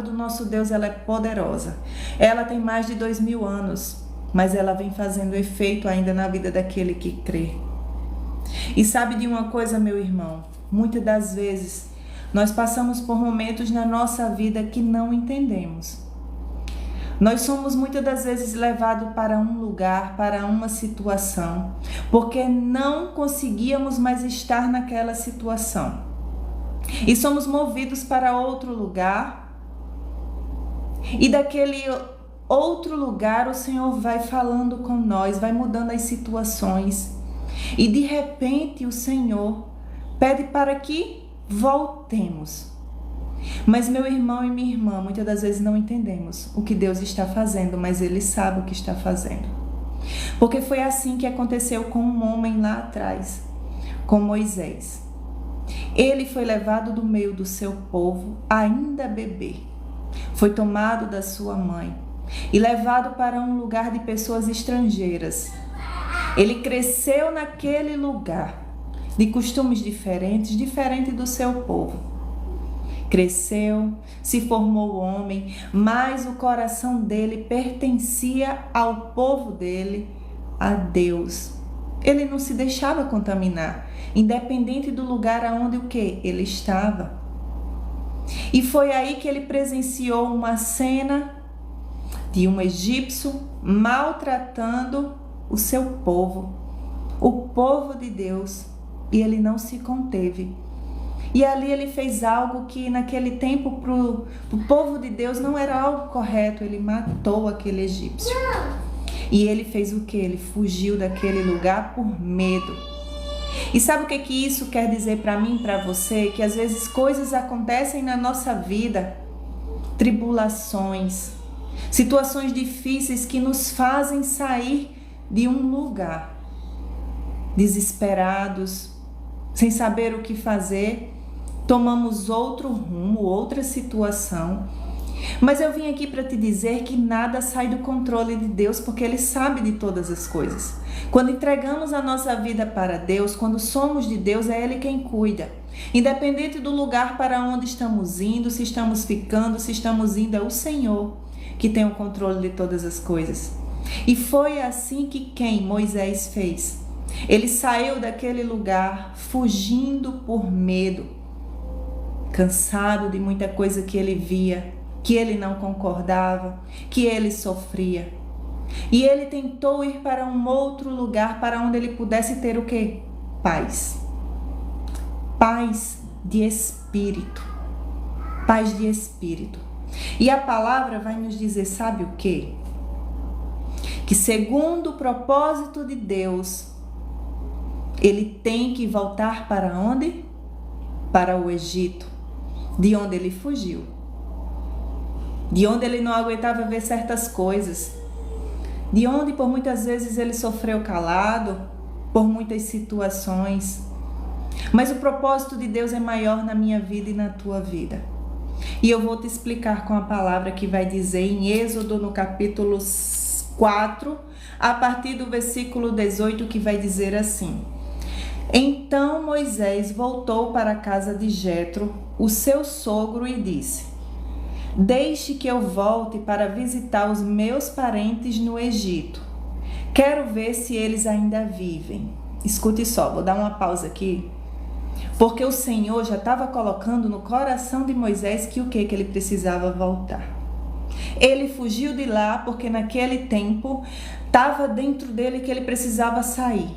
palavra do nosso Deus, ela é poderosa. Ela tem mais de 2000 anos, mas ela vem fazendo efeito ainda na vida daquele que crê. E sabe de uma coisa, meu irmão? Muitas das vezes, nós passamos por momentos na nossa vida que não entendemos. Nós somos muitas das vezes levados para um lugar, para uma situação, porque não conseguíamos mais estar naquela situação. E somos movidos para outro lugar, e daquele outro lugar o Senhor vai falando com nós, vai mudando as situações. E de repente o Senhor pede para que voltemos. Mas meu irmão e minha irmã, muitas das vezes não entendemos o que Deus está fazendo, mas Ele sabe o que está fazendo. Porque foi assim que aconteceu com um homem lá atrás, com Moisés. Ele foi levado do meio do seu povo, ainda bebê. Foi tomado da sua mãe e levado para um lugar de pessoas estrangeiras. Ele cresceu naquele lugar, de costumes diferentes, diferente do seu povo. Cresceu, se formou homem, mas o coração dele pertencia ao povo dele, a Deus. Ele não se deixava contaminar, independente do lugar aonde o que ele estava. E foi aí que ele presenciou uma cena de um egípcio maltratando o seu povo, o povo de Deus, e ele não se conteve. E ali ele fez algo que naquele tempo para o povo de Deus não era algo correto. Ele matou aquele egípcio. E ele fez o que? Ele fugiu daquele lugar por medo. E sabe o que isso quer dizer para mim e para você? Que às vezes coisas acontecem na nossa vida, tribulações, situações difíceis que nos fazem sair de um lugar, desesperados, sem saber o que fazer. Tomamos outro rumo, outra situação. Mas eu vim aqui para te dizer que nada sai do controle de Deus, porque Ele sabe de todas as coisas. Quando entregamos a nossa vida para Deus, quando somos de Deus, é Ele quem cuida. Independente do lugar para onde estamos indo, se estamos ficando, se estamos indo, é o Senhor que tem o controle de todas as coisas. E foi assim que Moisés fez. Ele saiu daquele lugar fugindo por medo, cansado de muita coisa que ele via, que ele não concordava, que ele sofria. E ele tentou ir para um outro lugar para onde ele pudesse ter o quê? Paz. Paz de espírito. Paz de espírito. E a palavra vai nos dizer, sabe o quê? Que segundo o propósito de Deus, ele tem que voltar para onde? Para o Egito, de onde ele fugiu, de onde ele não aguentava ver certas coisas, de onde por muitas vezes ele sofreu calado, por muitas situações. Mas o propósito de Deus é maior na minha vida e na tua vida. E eu vou te explicar com a palavra que vai dizer em Êxodo, no capítulo 4, a partir do versículo 18, que vai dizer assim: Então Moisés voltou para a casa de Jetro, o seu sogro, e disse: Deixe que eu volte para visitar os meus parentes no Egito. Quero ver se eles ainda vivem. Escute só, vou dar uma pausa aqui, porque o Senhor já estava colocando no coração de Moisés que que ele precisava voltar. Ele fugiu de lá porque naquele tempo estava dentro dele que ele precisava sair.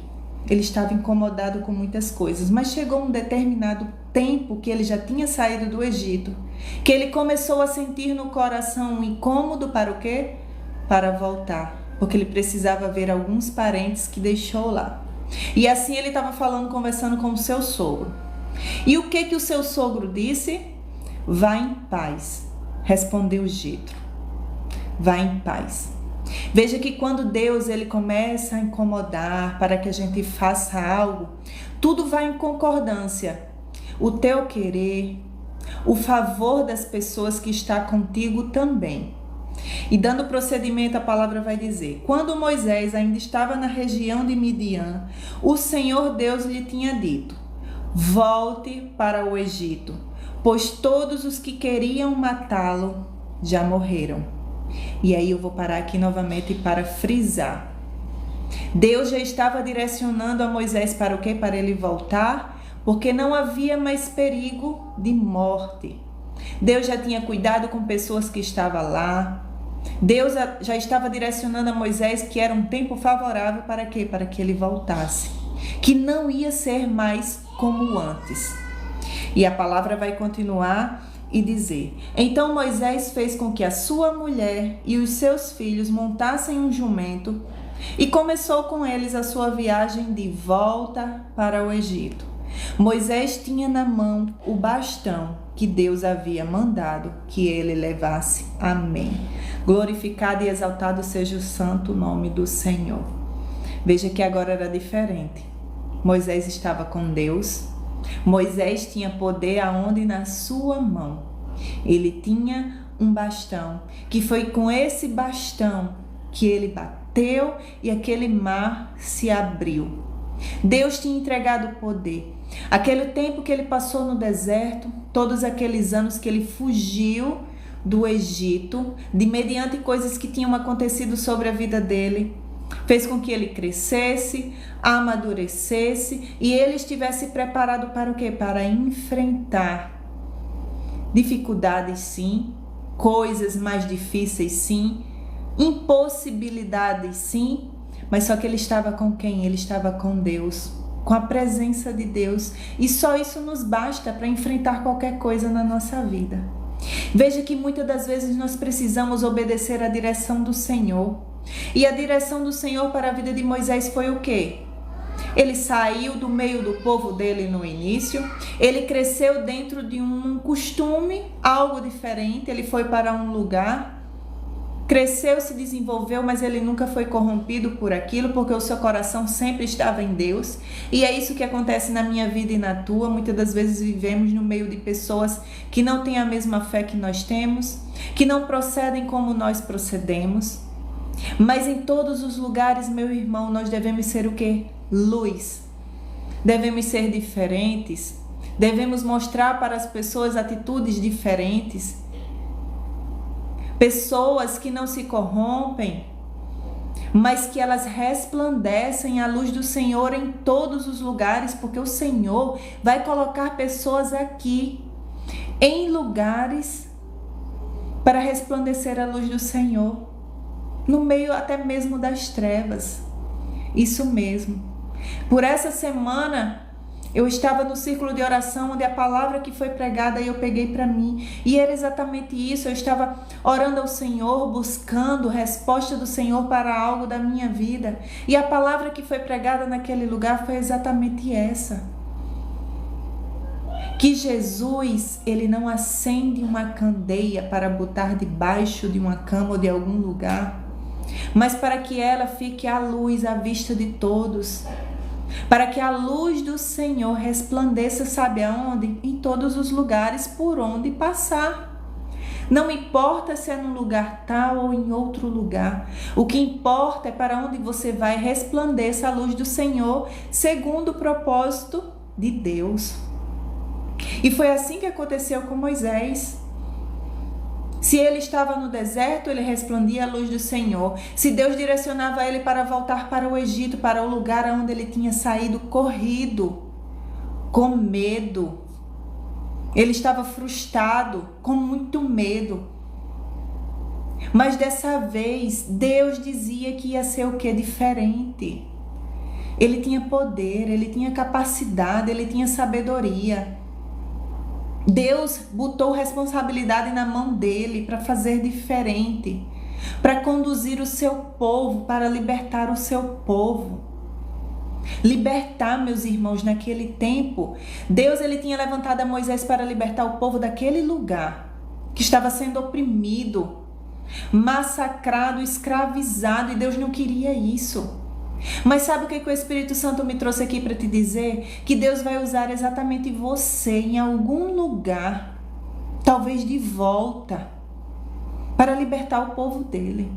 Ele estava incomodado com muitas coisas, mas chegou um determinado tempo que ele já tinha saído do Egito, que ele começou a sentir no coração um incômodo para o quê? Para voltar, porque ele precisava ver alguns parentes que deixou lá. E assim ele estava conversando com o seu sogro. E o que o seu sogro disse? Vá em paz, respondeu Jetro. Vá em paz. Veja que quando Deus ele começa a incomodar para que a gente faça algo, tudo vai em concordância. O teu querer, o favor das pessoas que está contigo também. E dando procedimento, a palavra vai dizer: quando Moisés ainda estava na região de Midian, o Senhor Deus lhe tinha dito: volte para o Egito, pois todos os que queriam matá-lo já morreram. E aí eu vou parar aqui novamente para frisar. Deus já estava direcionando a Moisés para o quê? Para ele voltar, porque não havia mais perigo de morte. Deus já tinha cuidado com pessoas que estavam lá. Deus já estava direcionando a Moisés que era um tempo favorável para quê? Para que ele voltasse. Que não ia ser mais como antes. E a palavra vai continuar e dizer: então Moisés fez com que a sua mulher e os seus filhos montassem um jumento e começou com eles a sua viagem de volta para o Egito. Moisés tinha na mão o bastão que Deus havia mandado que ele levasse. Amém. Glorificado e exaltado seja o santo nome do Senhor. Veja que agora era diferente. Moisés estava com Deus. Moisés tinha poder aonde? Na sua mão. Ele tinha um bastão, que foi com esse bastão que ele bateu e aquele mar se abriu. Deus tinha entregado o poder. Aquele tempo que ele passou no deserto, todos aqueles anos que ele fugiu do Egito, de mediante coisas que tinham acontecido sobre a vida dele, fez com que ele crescesse, amadurecesse e ele estivesse preparado para o quê? Para enfrentar dificuldades, sim, coisas mais difíceis, sim, impossibilidades, sim, mas só que ele estava com quem? Ele estava com Deus, com a presença de Deus, e só isso nos basta para enfrentar qualquer coisa na nossa vida. Veja que muitas das vezes nós precisamos obedecer à direção do Senhor. E a direção do Senhor para a vida de Moisés foi o quê? Ele saiu do meio do povo dele no início, ele cresceu dentro de um costume, algo diferente, ele foi para um lugar, cresceu, se desenvolveu, mas ele nunca foi corrompido por aquilo, porque o seu coração sempre estava em Deus. E é isso que acontece na minha vida e na tua. Muitas das vezes vivemos no meio de pessoas que não têm a mesma fé que nós temos, que não procedem como nós procedemos. Mas em todos os lugares, meu irmão, nós devemos ser o quê? Luz. Devemos ser diferentes. Devemos mostrar para as pessoas atitudes diferentes. Pessoas que não se corrompem, mas que elas resplandecem a luz do Senhor em todos os lugares, porque o Senhor vai colocar pessoas aqui, em lugares, para resplandecer a luz do Senhor. No meio até mesmo das trevas. Isso mesmo. Por essa semana, eu estava no círculo de oração, onde a palavra que foi pregada eu peguei para mim. E era exatamente isso. Eu estava orando ao Senhor, buscando resposta do Senhor para algo da minha vida. E a palavra que foi pregada naquele lugar foi exatamente essa. Que Jesus, ele não acende uma candeia para botar debaixo de uma cama ou de algum lugar, mas para que ela fique à luz, à vista de todos, para que a luz do Senhor resplandeça, sabe aonde? Em todos os lugares por onde passar. Não importa se é num lugar tal ou em outro lugar, o que importa é para onde você vai, resplandeça a luz do Senhor, segundo o propósito de Deus. E foi assim que aconteceu com Moisés. Se ele estava no deserto, ele resplandia a luz do Senhor. Se Deus direcionava ele para voltar para o Egito, para o lugar onde ele tinha saído corrido, com medo. Ele estava frustrado, com muito medo. Mas dessa vez, Deus dizia que ia ser o quê? Diferente. Ele tinha poder, ele tinha capacidade, ele tinha sabedoria. Deus botou responsabilidade na mão dele para fazer diferente, para conduzir o seu povo, para libertar o seu povo. Libertar, meus irmãos, naquele tempo, Deus ele tinha levantado a Moisés para libertar o povo daquele lugar que estava sendo oprimido, massacrado, escravizado, e Deus não queria isso. Mas sabe o que o Espírito Santo me trouxe aqui para te dizer? Que Deus vai usar exatamente você em algum lugar, talvez de volta, para libertar o povo dele.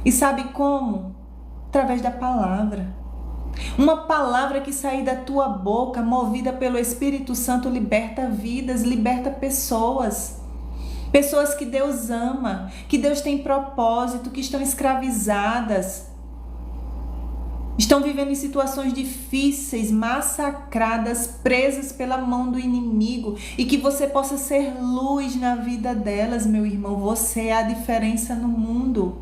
E sabe como? Através da palavra. Uma palavra que sair da tua boca, movida pelo Espírito Santo, liberta vidas, liberta pessoas. Pessoas que Deus ama, que Deus tem propósito, que estão escravizadas, estão vivendo em situações difíceis, massacradas, presas pela mão do inimigo, e que você possa ser luz na vida delas, meu irmão. Você é a diferença no mundo.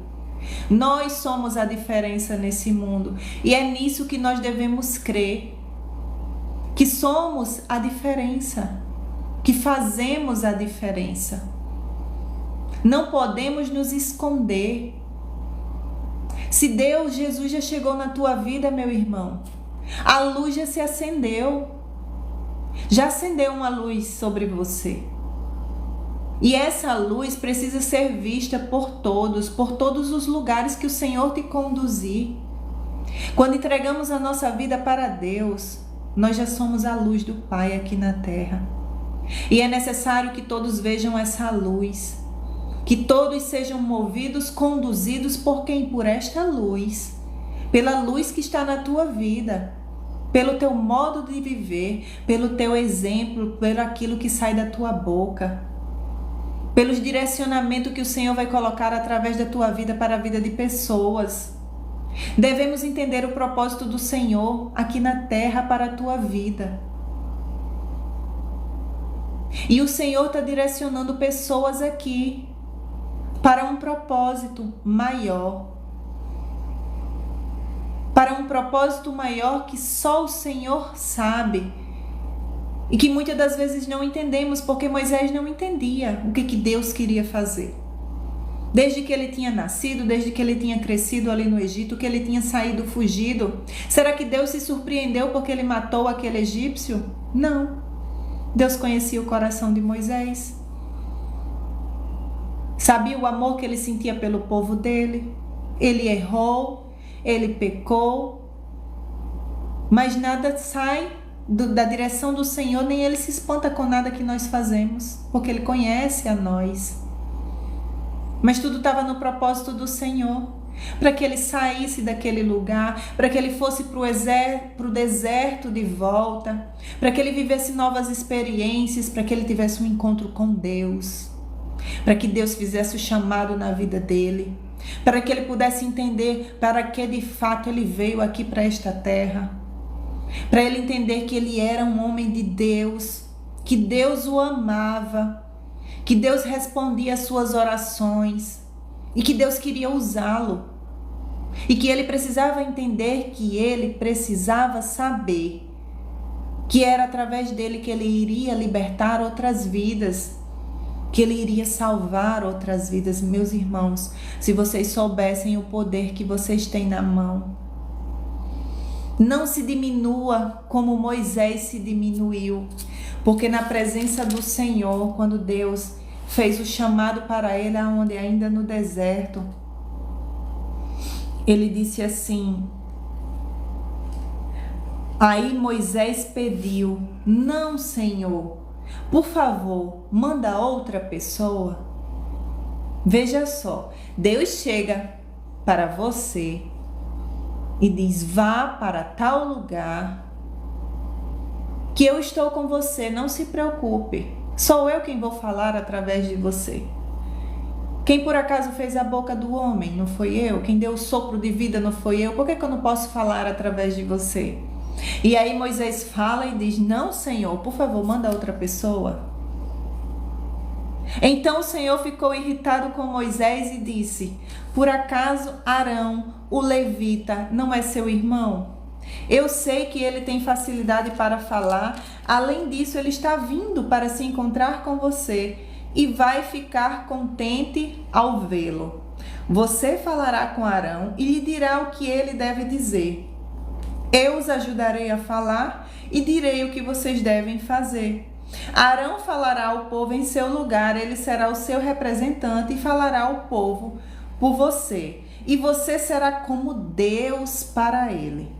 Nós somos a diferença nesse mundo, e é nisso que nós devemos crer, que somos a diferença, que fazemos a diferença. Não podemos nos esconder. Se Deus, Jesus já chegou na tua vida, meu irmão, a luz já se acendeu. Já acendeu uma luz sobre você. E essa luz precisa ser vista por todos os lugares que o Senhor te conduzir. Quando entregamos a nossa vida para Deus, nós já somos a luz do Pai aqui na terra. E é necessário que todos vejam essa luz. Que todos sejam movidos, conduzidos por quem? Por esta luz. Pela luz que está na tua vida. Pelo teu modo de viver. Pelo teu exemplo. Pelo aquilo que sai da tua boca. Pelos direcionamentos que o Senhor vai colocar através da tua vida para a vida de pessoas. Devemos entender o propósito do Senhor aqui na terra para a tua vida. E o Senhor está direcionando pessoas aqui para um propósito maior. Para um propósito maior que só o Senhor sabe. E que muitas das vezes não entendemos, porque Moisés não entendia o que Deus queria fazer. Desde que ele tinha nascido, desde que ele tinha crescido ali no Egito, que ele tinha saído fugido. Será que Deus se surpreendeu porque ele matou aquele egípcio? Não. Deus conhecia o coração de Moisés. Sabia o amor que ele sentia pelo povo dele. Ele errou, ele pecou. Mas nada sai da direção do Senhor, nem ele se espanta com nada que nós fazemos, porque ele conhece a nós. Mas tudo estava no propósito do Senhor, para que ele saísse daquele lugar, para que ele fosse para o deserto de volta, para que ele vivesse novas experiências, para que ele tivesse um encontro com Deus, para que Deus fizesse o chamado na vida dele, para que ele pudesse entender para que de fato ele veio aqui para esta terra, para ele entender que ele era um homem de Deus, que Deus o amava, que Deus respondia às suas orações e que Deus queria usá-lo, e que ele precisava entender que ele precisava saber que era através dele que ele iria libertar outras vidas, que ele iria salvar outras vidas. Meus irmãos, se vocês soubessem o poder que vocês têm na mão, não se diminua como Moisés se diminuiu, porque na presença do Senhor, quando Deus fez o chamado para ele, aonde ainda no deserto, ele disse assim, aí Moisés pediu, não, Senhor, por favor, manda outra pessoa. Veja só, Deus chega para você e diz, vá para tal lugar, que eu estou com você, não se preocupe, sou eu quem vou falar através de você. Quem por acaso fez a boca do homem? Não foi eu? Quem deu o sopro de vida? Não foi eu? Por que eu não posso falar através de você? E aí Moisés fala e diz, não, Senhor, por favor, manda outra pessoa. Então o Senhor ficou irritado com Moisés e disse, por acaso Arão, o levita, não é seu irmão? Eu sei que ele tem facilidade para falar, além disso ele está vindo para se encontrar com você e vai ficar contente ao vê-lo. Você falará com Arão e lhe dirá o que ele deve dizer. Eu os ajudarei a falar e direi o que vocês devem fazer. Arão falará ao povo em seu lugar, ele será o seu representante e falará ao povo por você. E você será como Deus para ele,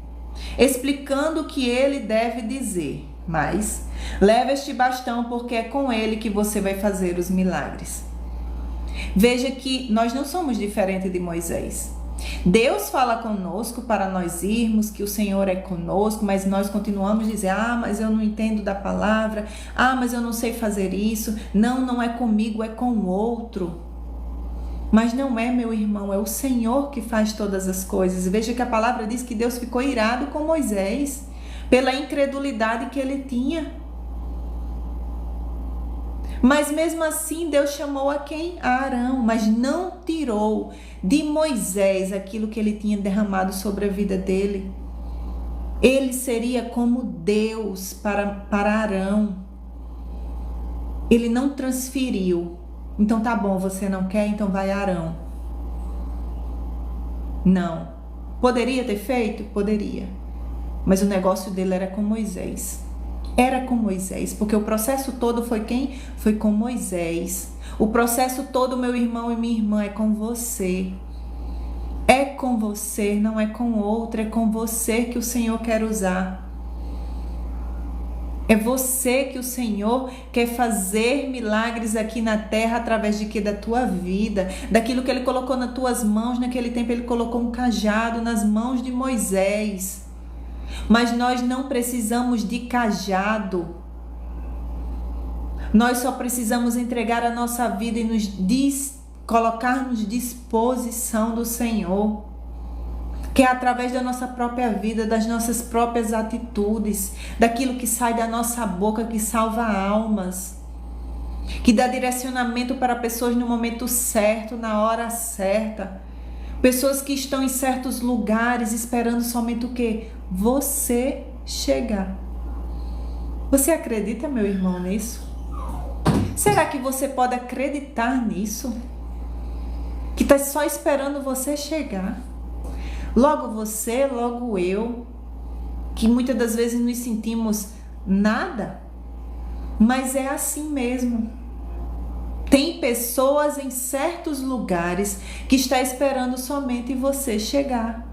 explicando o que ele deve dizer. Mas leve este bastão, porque é com ele que você vai fazer os milagres. Veja que nós não somos diferentes de Moisés. Deus fala conosco para nós irmos, que o Senhor é conosco, mas nós continuamos a dizer, mas eu não entendo da palavra, mas eu não sei fazer isso, não é comigo, é com o outro. Mas não é, meu irmão, é o Senhor que faz todas as coisas. Veja que a palavra diz que Deus ficou irado com Moisés, pela incredulidade que ele tinha. Mas mesmo assim Deus chamou a quem? A Arão, mas não tirou de Moisés aquilo que ele tinha derramado sobre a vida dele. Ele seria como Deus para Arão. Ele não transferiu. Então tá bom, você não quer, então vai Arão. Não. Poderia ter feito? Poderia. Mas o negócio dele era com Moisés. Era com Moisés, porque o processo todo foi quem? Foi com Moisés. O processo todo, meu irmão e minha irmã, é com você. É com você, não é com outro, é com você que o Senhor quer usar. É você que o Senhor quer fazer milagres aqui na terra através de quê? Da tua vida, daquilo que Ele colocou nas tuas mãos. Naquele tempo Ele colocou um cajado nas mãos de Moisés. Mas nós não precisamos de cajado. Nós só precisamos entregar a nossa vida e colocar nos disposição do Senhor. Que é através da nossa própria vida, das nossas próprias atitudes, daquilo que sai da nossa boca, que salva almas, que dá direcionamento para pessoas no momento certo, na hora certa. Pessoas que estão em certos lugares esperando somente o quê? Você chegar. Você acredita, meu irmão, nisso? Será que você pode acreditar nisso? Que está só esperando você chegar? Logo você, logo eu, que muitas das vezes nos sentimos nada, mas é assim mesmo. Tem pessoas em certos lugares que está esperando somente você chegar.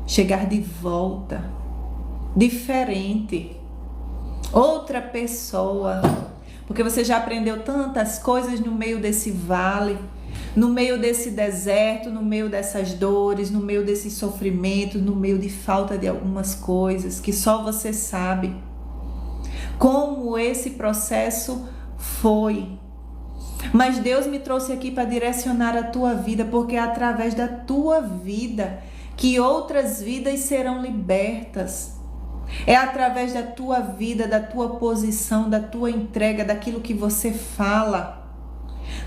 Chegar de volta, diferente, outra pessoa, porque você já aprendeu tantas coisas no meio desse vale, no meio desse deserto, no meio dessas dores, no meio desses sofrimentos, no meio de falta de algumas coisas que só você sabe como esse processo foi. Mas Deus me trouxe aqui para direcionar a tua vida, porque é através da tua vida que outras vidas serão libertas. É através da tua vida, da tua posição, da tua entrega, daquilo que você fala,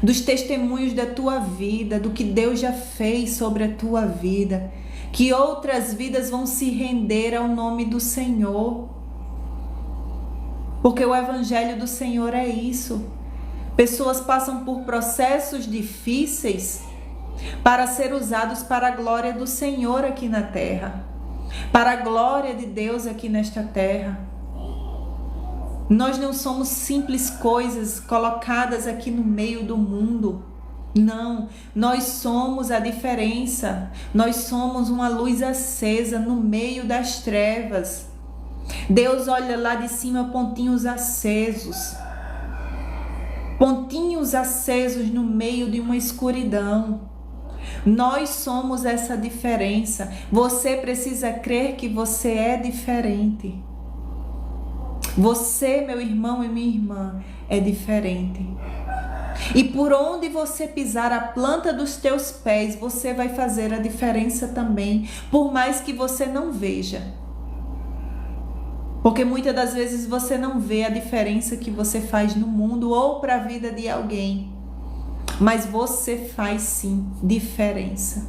dos testemunhos da tua vida, do que Deus já fez sobre a tua vida, que outras vidas vão se render ao nome do Senhor. Porque o Evangelho do Senhor é isso. Pessoas passam por processos difíceis para ser usados para a glória do Senhor aqui na terra, para a glória de Deus aqui nesta terra. Nós não somos simples coisas colocadas aqui no meio do mundo. Não, nós somos a diferença. Nós somos uma luz acesa no meio das trevas. Deus olha lá de cima, pontinhos acesos. Pontinhos acesos no meio de uma escuridão. Nós somos essa diferença. Você precisa crer que você é diferente. Você, meu irmão e minha irmã, é diferente. E por onde você pisar a planta dos teus pés, você vai fazer a diferença também, por mais que você não veja. Porque muitas das vezes você não vê a diferença que você faz no mundo ou para a vida de alguém. Mas você faz sim diferença.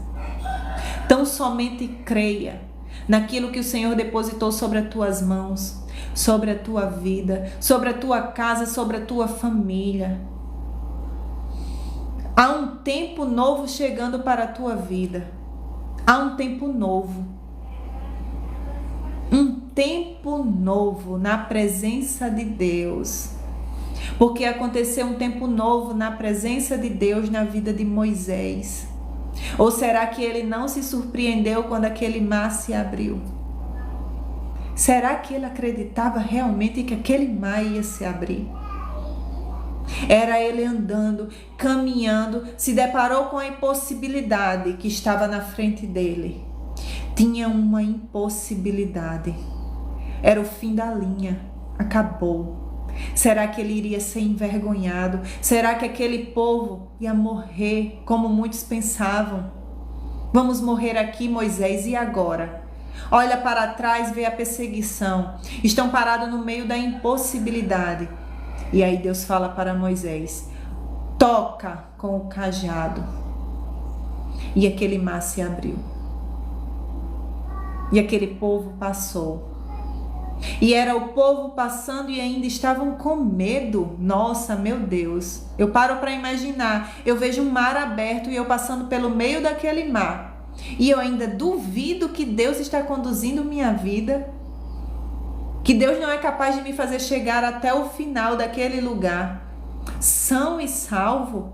Então somente creia naquilo que o Senhor depositou sobre as tuas mãos, sobre a tua vida, sobre a tua casa, sobre a tua família. Há um tempo novo chegando para a tua vida. Há um tempo novo. Um tempo novo na presença de Deus. Porque aconteceu um tempo novo na presença de Deus na vida de Moisés. Ou será que ele não se surpreendeu quando aquele mar se abriu? Será que ele acreditava realmente que aquele mar ia se abrir? Era ele andando, caminhando, se deparou com a impossibilidade que estava na frente dele. Tinha uma impossibilidade. Era o fim da linha. Acabou. Será que ele iria ser envergonhado? Será que aquele povo ia morrer como muitos pensavam? Vamos morrer aqui, Moisés, e agora? Olha para trás, vê a perseguição. Estão parados no meio da impossibilidade. E aí Deus fala para Moisés: toca com o cajado. E aquele mar se abriu. E aquele povo passou. E era o povo passando e ainda estavam com medo. Nossa, meu Deus. Eu paro para imaginar. Eu vejo um mar aberto e eu passando pelo meio daquele mar. E eu ainda duvido que Deus está conduzindo minha vida. Que Deus não é capaz de me fazer chegar até o final daquele lugar, são e salvo.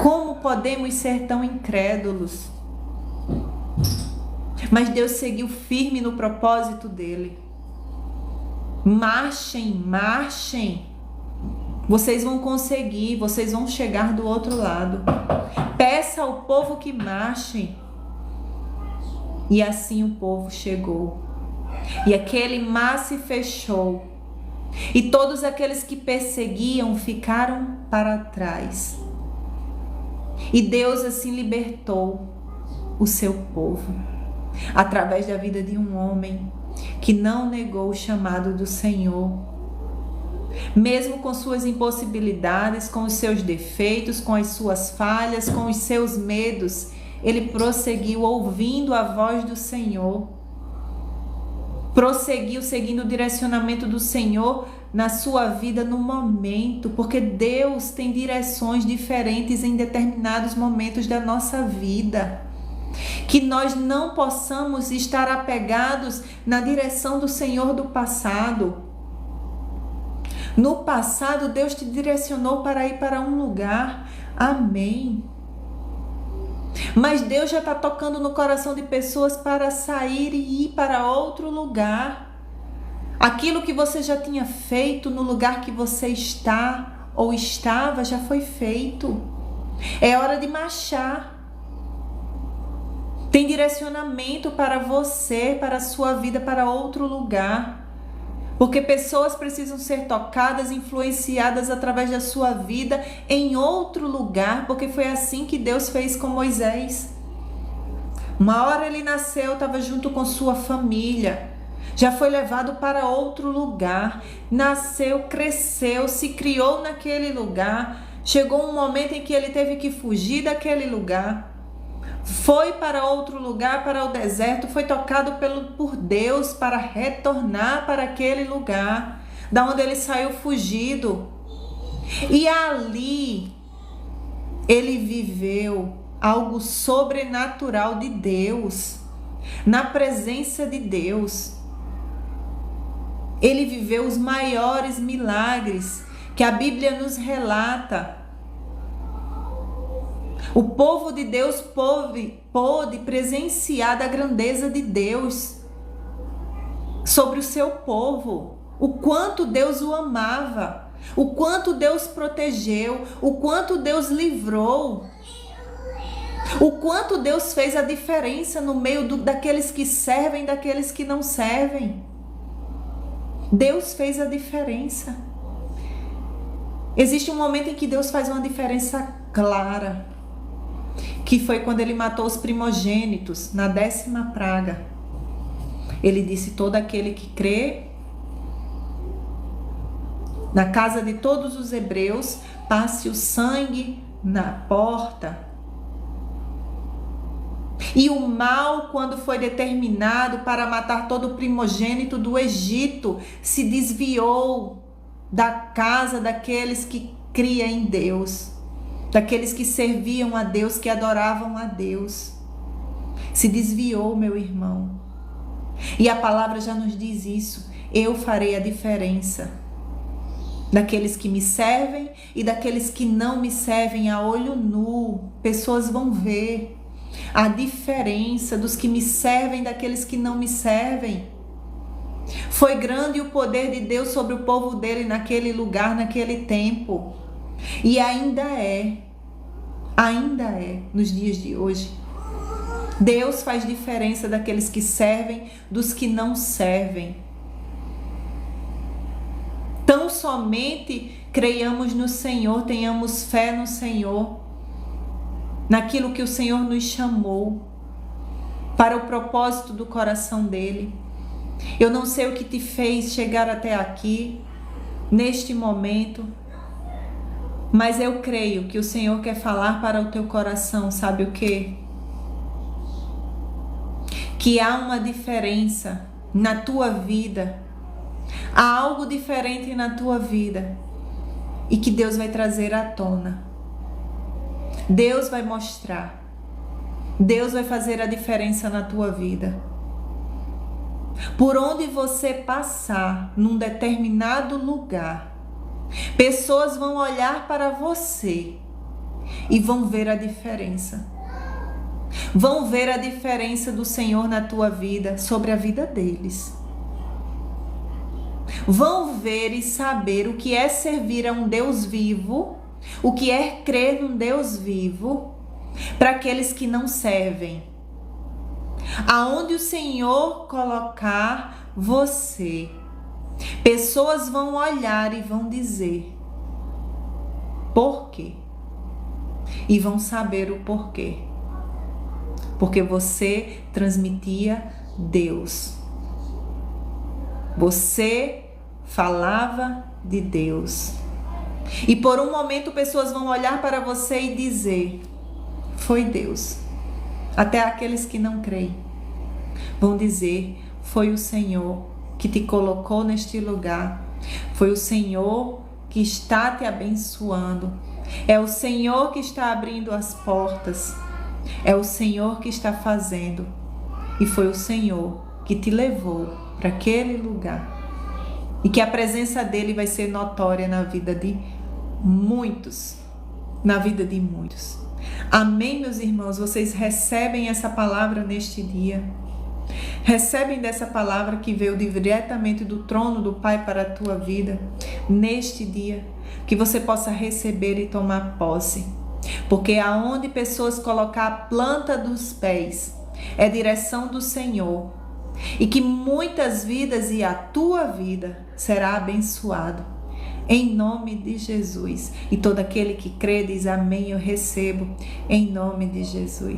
Como podemos ser tão incrédulos? Mas Deus seguiu firme no propósito dele. Marchem, marchem. Vocês vão conseguir, vocês vão chegar do outro lado. Peça ao povo que marchem. E assim o povo chegou. E aquele mar se fechou. E todos aqueles que perseguiam ficaram para trás. E Deus assim libertou o seu povo, através da vida de um homem que não negou o chamado do Senhor. Mesmo com suas impossibilidades, com os seus defeitos, com as suas falhas, com os seus medos, ele prosseguiu ouvindo a voz do Senhor. Prosseguiu seguindo o direcionamento do Senhor na sua vida no momento, porque Deus tem direções diferentes em determinados momentos da nossa vida. Que nós não possamos estar apegados na direção do Senhor do passado. No passado, Deus te direcionou para ir para um lugar. Amém. Mas Deus já está tocando no coração de pessoas para sair e ir para outro lugar. Aquilo que você já tinha feito no lugar que você está ou estava já foi feito. É hora de marchar. Tem direcionamento para você, para a sua vida, para outro lugar. Porque pessoas precisam ser tocadas, influenciadas através da sua vida em outro lugar, porque foi assim que Deus fez com Moisés. Uma hora ele nasceu, estava junto com sua família, já foi levado para outro lugar, nasceu, cresceu, se criou naquele lugar, chegou um momento em que ele teve que fugir daquele lugar. Foi para outro lugar, para o deserto, foi tocado por Deus para retornar para aquele lugar, da onde ele saiu fugido. E ali ele viveu algo sobrenatural de Deus, na presença de Deus. Ele viveu os maiores milagres que a Bíblia nos relata. O povo de Deus pôde presenciar da grandeza de Deus sobre o seu povo. O quanto Deus o amava, o quanto Deus protegeu, o quanto Deus livrou, o quanto Deus fez a diferença no meio daqueles que servem e daqueles que não servem. Deus fez a diferença. Existe um momento em que Deus faz uma diferença clara, que foi quando ele matou os primogênitos na 10ª praga. Ele disse: todo aquele que crê na casa de todos os hebreus, passe o sangue na porta. E o mal, quando foi determinado para matar todo o primogênito do Egito, se desviou da casa daqueles que criam em Deus, daqueles que serviam a Deus, que adoravam a Deus. Se desviou, meu irmão. E a palavra já nos diz isso: eu farei a diferença daqueles que me servem e daqueles que não me servem a olho nu. Pessoas vão ver a diferença dos que me servem daqueles que não me servem. Foi grande o poder de Deus sobre o povo dele naquele lugar, naquele tempo. E ainda é nos dias de hoje. Deus faz diferença daqueles que servem dos que não servem. Tão somente creiamos no Senhor, tenhamos fé no Senhor, naquilo que o Senhor nos chamou, para o propósito do coração dele. Eu não sei o que te fez chegar até aqui, neste momento, mas eu creio que o Senhor quer falar para o teu coração, sabe o quê? Que há uma diferença na tua vida, há algo diferente na tua vida e que Deus vai trazer à tona. Deus vai mostrar, Deus vai fazer a diferença na tua vida. Por onde você passar, num determinado lugar, pessoas vão olhar para você e vão ver a diferença. Vão ver a diferença do Senhor na tua vida, sobre a vida deles. Vão ver e saber o que é servir a um Deus vivo, o que é crer num Deus vivo, para aqueles que não servem. Aonde o Senhor colocar você, pessoas vão olhar e vão dizer por quê? E vão saber o porquê. Porque você transmitia Deus. Você falava de Deus. E por um momento pessoas vão olhar para você e dizer: foi Deus. Até aqueles que não creem vão dizer: foi o Senhor que te colocou neste lugar. Foi o Senhor que está te abençoando. É o Senhor que está abrindo as portas. É o Senhor que está fazendo. E foi o Senhor que te levou para aquele lugar. E que a presença dele vai ser notória na vida de muitos. Na vida de muitos. Amém, meus irmãos? Vocês recebem essa palavra neste dia? Recebem dessa palavra que veio diretamente do trono do Pai para a tua vida neste dia? Que você possa receber e tomar posse. Porque aonde pessoas colocar a planta dos pés é direção do Senhor. E que muitas vidas e a tua vida será abençoado. Em nome de Jesus. E todo aquele que crê diz amém, eu recebo. Em nome de Jesus.